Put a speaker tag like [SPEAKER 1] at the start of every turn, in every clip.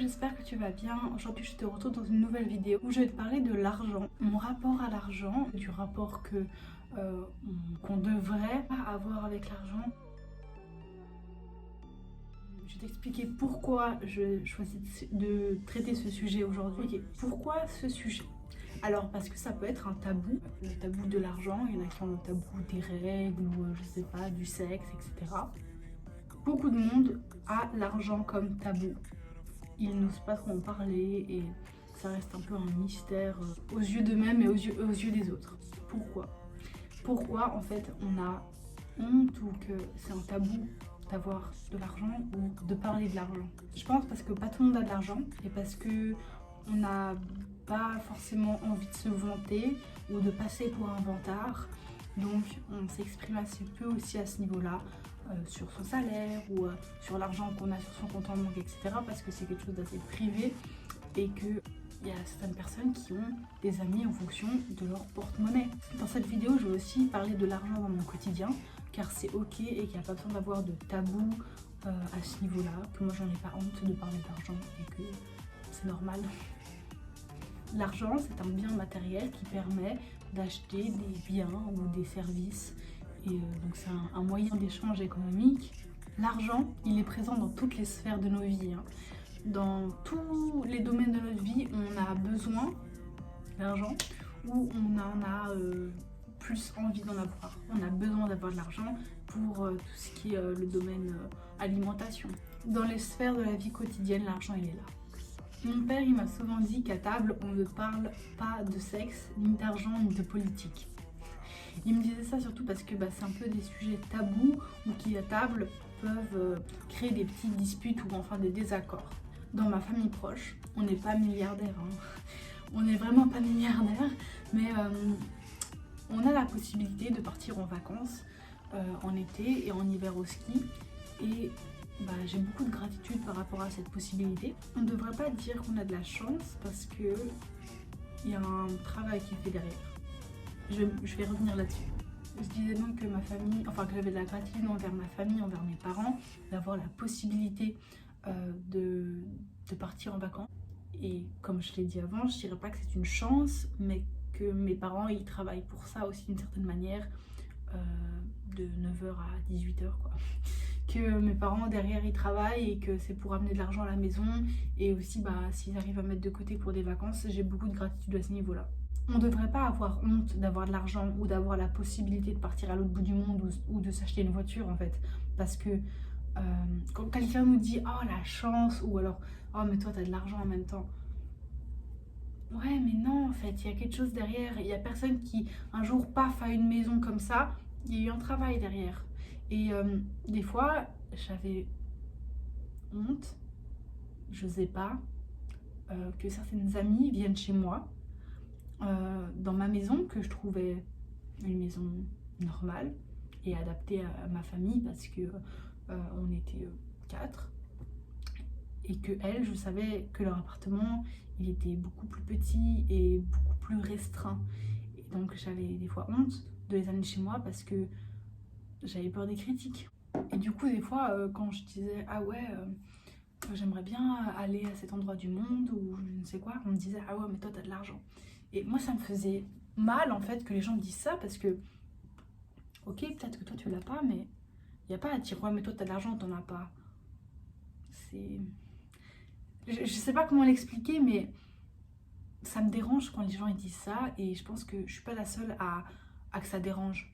[SPEAKER 1] j'espère que tu vas bien. Aujourd'hui je te retrouve dans une nouvelle vidéo où je vais te parler de l'argent, mon rapport à l'argent, du rapport qu'on devrait avoir avec l'argent. Je vais t'expliquer pourquoi je choisis de traiter ce sujet aujourd'hui. Ok, pourquoi ce sujet? Alors parce que ça peut être un tabou, le tabou de l'argent, il y en a qui ont le tabou des règles ou je sais pas, du sexe, etc. Beaucoup de monde a l'argent comme tabou. Ils n'osent pas trop en parler et ça reste un peu un mystère aux yeux d'eux-mêmes et aux yeux des autres. Pourquoi? Pourquoi en fait on a honte ou que c'est un tabou d'avoir de l'argent ou de parler de l'argent? Je pense parce que pas tout le monde a de l'argent et parce que on n'a pas forcément envie de se vanter ou de passer pour un vantard. Donc on s'exprime assez peu aussi à ce niveau-là, sur son salaire ou sur l'argent qu'on a sur son compte en banque, etc. Parce que c'est quelque chose d'assez privé et qu'il y a certaines personnes qui ont des amis en fonction de leur porte-monnaie. Dans cette vidéo, je vais aussi parler de l'argent dans mon quotidien, car c'est ok et qu'il n'y a pas besoin d'avoir de tabou à ce niveau-là, que moi j'en ai pas honte de parler d'argent et que c'est normal. L'argent, c'est un bien matériel qui permet d'acheter des biens ou des services et donc c'est un moyen d'échange économique. L'argent, il est présent dans toutes les sphères de nos vies, hein. Dans tous les domaines de notre vie, on a besoin d'argent ou on en a plus envie d'en avoir. On a besoin d'avoir de l'argent pour tout ce qui est le domaine alimentation. Dans les sphères de la vie quotidienne, l'argent il est là. Mon père il m'a souvent dit qu'à table on ne parle pas de sexe, ni d'argent, ni de politique. Il me disait ça surtout parce que c'est un peu des sujets tabous ou qui à table peuvent créer des petites disputes ou enfin des désaccords. Dans ma famille proche, on n'est pas milliardaire, hein. On n'est vraiment pas milliardaire, mais on a la possibilité de partir en vacances en été et en hiver au ski. Et j'ai beaucoup de gratitude par rapport à cette possibilité. On ne devrait pas dire qu'on a de la chance parce que il y a un travail qui est fait derrière. Je vais revenir là-dessus. Je disais donc que ma famille, que j'avais de la gratitude envers ma famille, envers mes parents, d'avoir la possibilité de partir en vacances. Et comme je l'ai dit avant, je dirais pas que c'est une chance, mais que mes parents ils travaillent pour ça aussi d'une certaine manière, de 9h à 18h quoi. Que mes parents derrière ils travaillent et que c'est pour amener de l'argent à la maison et aussi s'ils arrivent à mettre de côté pour des vacances, j'ai beaucoup de gratitude à ce niveau-là. On ne devrait pas avoir honte d'avoir de l'argent ou d'avoir la possibilité de partir à l'autre bout du monde ou de s'acheter une voiture en fait, parce que quand quelqu'un nous dit oh la chance ou alors oh mais toi t'as de l'argent en même temps, ouais mais non en fait il y a quelque chose derrière, il y a personne qui un jour paf a une maison comme ça, il y a eu un travail derrière. Et des fois, j'avais honte, je n'osais pas, que certaines amies viennent chez moi, dans ma maison, que je trouvais une maison normale et adaptée à ma famille parce que on était 4. Et que elles, je savais que leur appartement, il était beaucoup plus petit et beaucoup plus restreint. Et donc j'avais des fois honte de les amener chez moi parce que j'avais peur des critiques. Et du coup des fois quand je disais ah ouais j'aimerais bien aller à cet endroit du monde ou je ne sais quoi, on me disait ah ouais mais toi t'as de l'argent. Et moi ça me faisait mal en fait que les gens me disent ça parce que ok peut-être que toi tu l'as pas, mais il n'y a pas à dire ouais mais toi t'as de l'argent, t'en as pas. C'est... Je sais pas comment l'expliquer, mais ça me dérange quand les gens ils disent ça et je pense que je suis pas la seule à que ça dérange.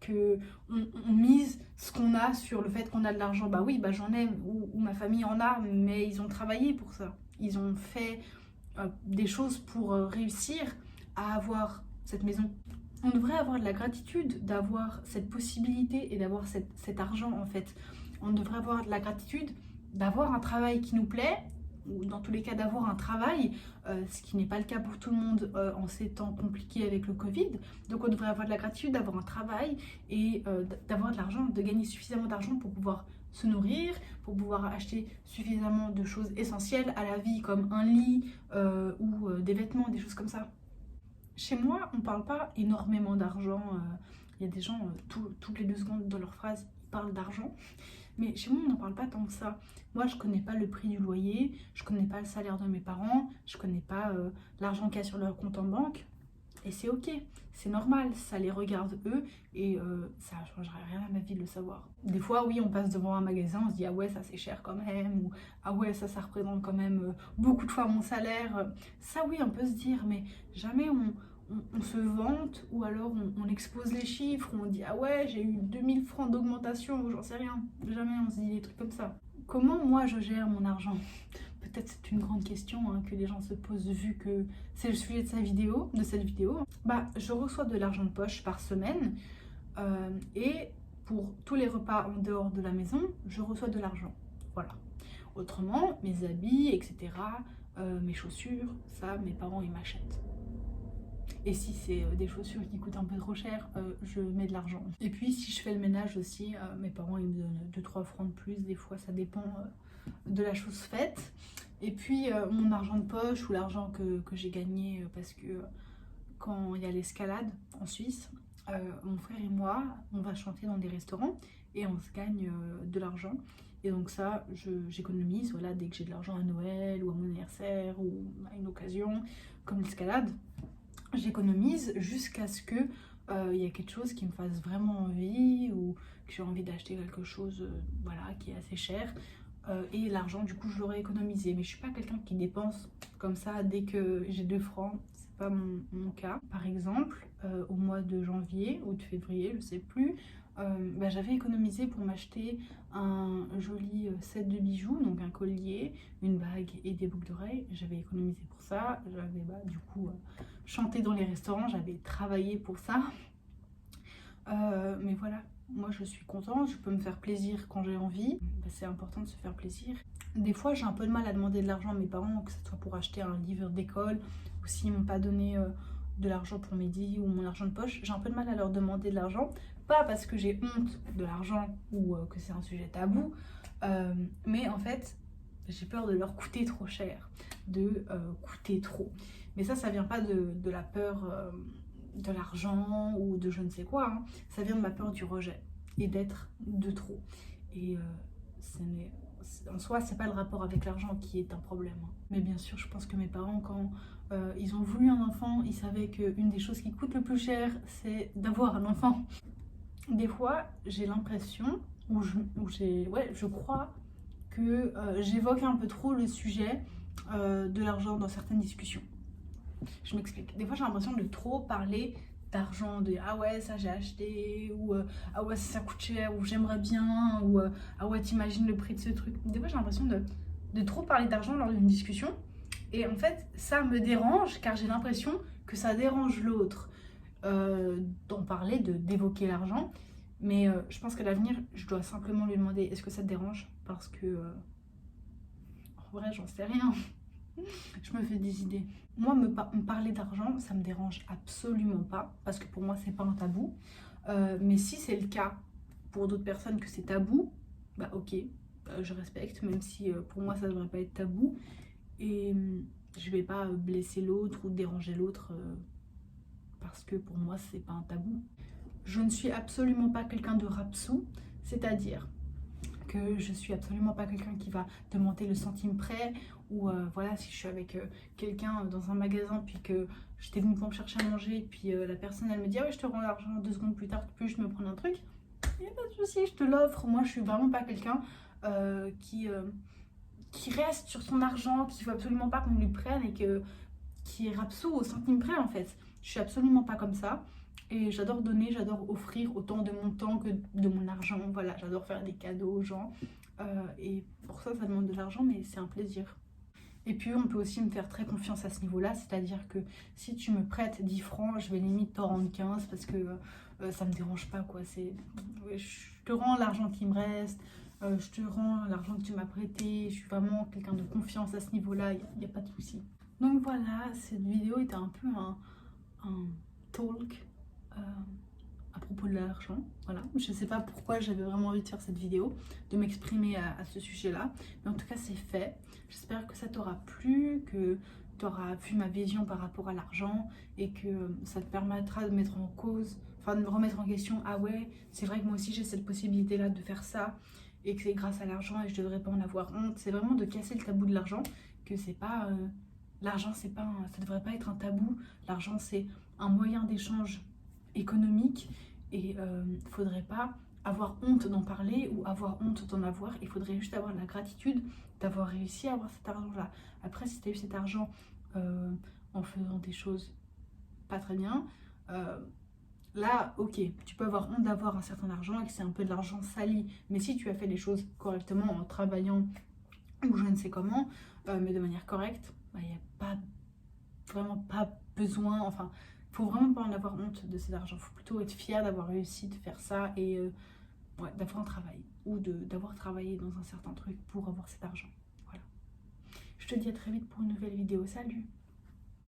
[SPEAKER 1] Que on mise ce qu'on a sur le fait qu'on a de l'argent. Oui, j'en ai, ou ma famille en a, mais ils ont travaillé pour ça. Ils ont fait des choses pour réussir à avoir cette maison. On devrait avoir de la gratitude d'avoir cette possibilité et d'avoir cet argent en fait. On devrait avoir de la gratitude d'avoir un travail qui nous plaît, ou dans tous les cas d'avoir un travail, ce qui n'est pas le cas pour tout le monde en ces temps compliqués avec le Covid. Donc on devrait avoir de la gratitude d'avoir un travail et d'avoir de l'argent, de gagner suffisamment d'argent pour pouvoir se nourrir, pour pouvoir acheter suffisamment de choses essentielles à la vie comme un lit ou des vêtements, des choses comme ça. Chez moi, on ne parle pas énormément d'argent. Il y a des gens, toutes les 2 secondes dans leur phrase, ils parlent d'argent. Mais chez moi, on n'en parle pas tant que ça. Moi, je connais pas le prix du loyer, je connais pas le salaire de mes parents, je connais pas l'argent qu'il y a sur leur compte en banque. Et c'est ok, c'est normal, ça les regarde eux et ça ne changerait rien à ma vie de le savoir. Des fois, oui, on passe devant un magasin, on se dit ah ouais, ça c'est cher quand même, ou ah ouais, ça représente quand même beaucoup de fois mon salaire. Ça, oui, on peut se dire, mais jamais on se vante ou alors on expose les chiffres, on dit ah ouais, j'ai eu 2000 francs d'augmentation ou j'en sais rien. Jamais on se dit des trucs comme ça. Comment moi je gère mon argent? Peut-être c'est une grande question hein, que les gens se posent vu que c'est le sujet de cette vidéo. Bah, je reçois de l'argent de poche par semaine et pour tous les repas en dehors de la maison, je reçois de l'argent. Voilà. Autrement, mes habits, etc., mes chaussures, ça, mes parents, ils m'achètent. Et si c'est des chaussures qui coûtent un peu trop cher, je mets de l'argent. Et puis si je fais le ménage aussi, mes parents ils me donnent 2-3 francs de plus, des fois ça dépend de la chose faite. Et puis mon argent de poche ou l'argent que j'ai gagné parce que quand il y a l'escalade en Suisse, mon frère et moi, on va chanter dans des restaurants et on se gagne de l'argent. Et donc ça, j'économise, voilà, dès que j'ai de l'argent à Noël ou à mon anniversaire ou à une occasion comme l'escalade. J'économise jusqu'à ce que il y a quelque chose qui me fasse vraiment envie ou que j'ai envie d'acheter quelque chose voilà, qui est assez cher et l'argent du coup je l'aurais économisé, mais je suis pas quelqu'un qui dépense comme ça dès que j'ai 2 francs, c'est pas mon cas. Par exemple au mois de janvier ou de février, je sais plus, bah, j'avais économisé pour m'acheter un joli set de bijoux, donc un collier, une bague et des boucles d'oreilles. J'avais économisé pour ça, j'avais bah, du coup chanté dans les restaurants, j'avais travaillé pour ça. Mais voilà, moi je suis contente, je peux me faire plaisir quand j'ai envie. Bah, c'est important de se faire plaisir. Des fois j'ai un peu de mal à demander de l'argent à mes parents, que ce soit pour acheter un livre d'école ou s'ils m'ont pas donné de l'argent pour midi ou mon argent de poche, j'ai un peu de mal à leur demander de l'argent. Pas parce que j'ai honte de l'argent ou que c'est un sujet tabou, mais en fait j'ai peur de leur coûter trop cher, de coûter trop. Mais ça vient pas de la peur de l'argent ou de je ne sais quoi, hein. Ça vient de ma peur du rejet et d'être de trop. Et en soi, c'est pas le rapport avec l'argent qui est un problème, hein. Mais bien sûr, je pense que mes parents, quand ils ont voulu un enfant, ils savaient qu'une des choses qui coûte le plus cher, c'est d'avoir un enfant. Des fois, j'ai l'impression, je crois que j'évoque un peu trop le sujet de l'argent dans certaines discussions. Je m'explique. Des fois, j'ai l'impression de trop parler d'argent, de ah ouais, ça j'ai acheté, ou ah ouais, ça coûte cher, ou j'aimerais bien, ou ah ouais, t'imagines le prix de ce truc. Des fois, j'ai l'impression de trop parler d'argent lors d'une discussion. Et en fait, ça me dérange car j'ai l'impression que ça dérange l'autre d'en parler, d'évoquer l'argent. Mais je pense qu'à l'avenir, je dois simplement lui demander est-ce que ça te dérange? Parce que en vrai, j'en sais rien. Je me fais des idées. Moi, me parler d'argent, ça me dérange absolument pas, parce que pour moi, c'est pas un tabou. Mais si c'est le cas pour d'autres personnes que c'est tabou, bah ok, je respecte, même si pour moi, ça devrait pas être tabou. Et je vais pas blesser l'autre ou déranger l'autre parce que pour moi, c'est pas un tabou. Je ne suis absolument pas quelqu'un de rapsou, c'est-à-dire que je suis absolument pas quelqu'un qui va demander le centime près ou voilà, si je suis avec quelqu'un dans un magasin puis que j'étais venue pour me chercher à manger puis la personne elle me dit ah ouais, je te rends l'argent 2 secondes plus tard, puis je me prends un truc, il n'y a pas de souci, je te l'offre. Moi je suis vraiment pas quelqu'un qui reste sur son argent, qui veut absolument pas qu'on lui prenne et qui est rapsou au centime près en fait. Je suis absolument pas comme ça. Et j'adore donner, j'adore offrir autant de mon temps que de mon argent. Voilà, j'adore faire des cadeaux aux gens. Et pour ça, ça demande de l'argent, mais c'est un plaisir. Et puis, on peut aussi me faire très confiance à ce niveau-là. C'est-à-dire que si tu me prêtes 10 francs, je vais limite t'en rendre 15 parce que ça me dérange pas, quoi. Je te rends l'argent qui me reste, je te rends l'argent que tu m'as prêté. Je suis vraiment quelqu'un de confiance à ce niveau-là, il n'y a pas de souci. Donc voilà, cette vidéo était un peu un talk à propos de l'argent. Voilà, je sais pas pourquoi j'avais vraiment envie de faire cette vidéo, de m'exprimer à ce sujet là, mais en tout cas c'est fait. J'espère que ça t'aura plu, que tu auras vu ma vision par rapport à l'argent et que ça te permettra de mettre en cause, enfin de me remettre en question, ah ouais, c'est vrai que moi aussi j'ai cette possibilité là de faire ça et que c'est grâce à l'argent et je devrais pas en avoir honte. C'est vraiment de casser le tabou de l'argent, que c'est pas... l'argent, c'est pas ça devrait pas être un tabou. L'argent, c'est un moyen d'échange économique et faudrait pas avoir honte d'en parler ou avoir honte d'en avoir. Il faudrait juste avoir la gratitude d'avoir réussi à avoir cet argent-là. Après, si tu as eu cet argent en faisant des choses pas très bien, là, ok, tu peux avoir honte d'avoir un certain argent et que c'est un peu de l'argent sali. Mais si tu as fait les choses correctement en travaillant ou je ne sais comment, mais de manière correcte, il n'y a pas vraiment pas besoin, enfin, il faut vraiment pas en avoir honte de cet argent. Il faut plutôt être fier d'avoir réussi de faire ça et ouais, d'avoir un travail ou d'avoir travaillé dans un certain truc pour avoir cet argent. Voilà. Je te dis à très vite pour une nouvelle vidéo. Salut!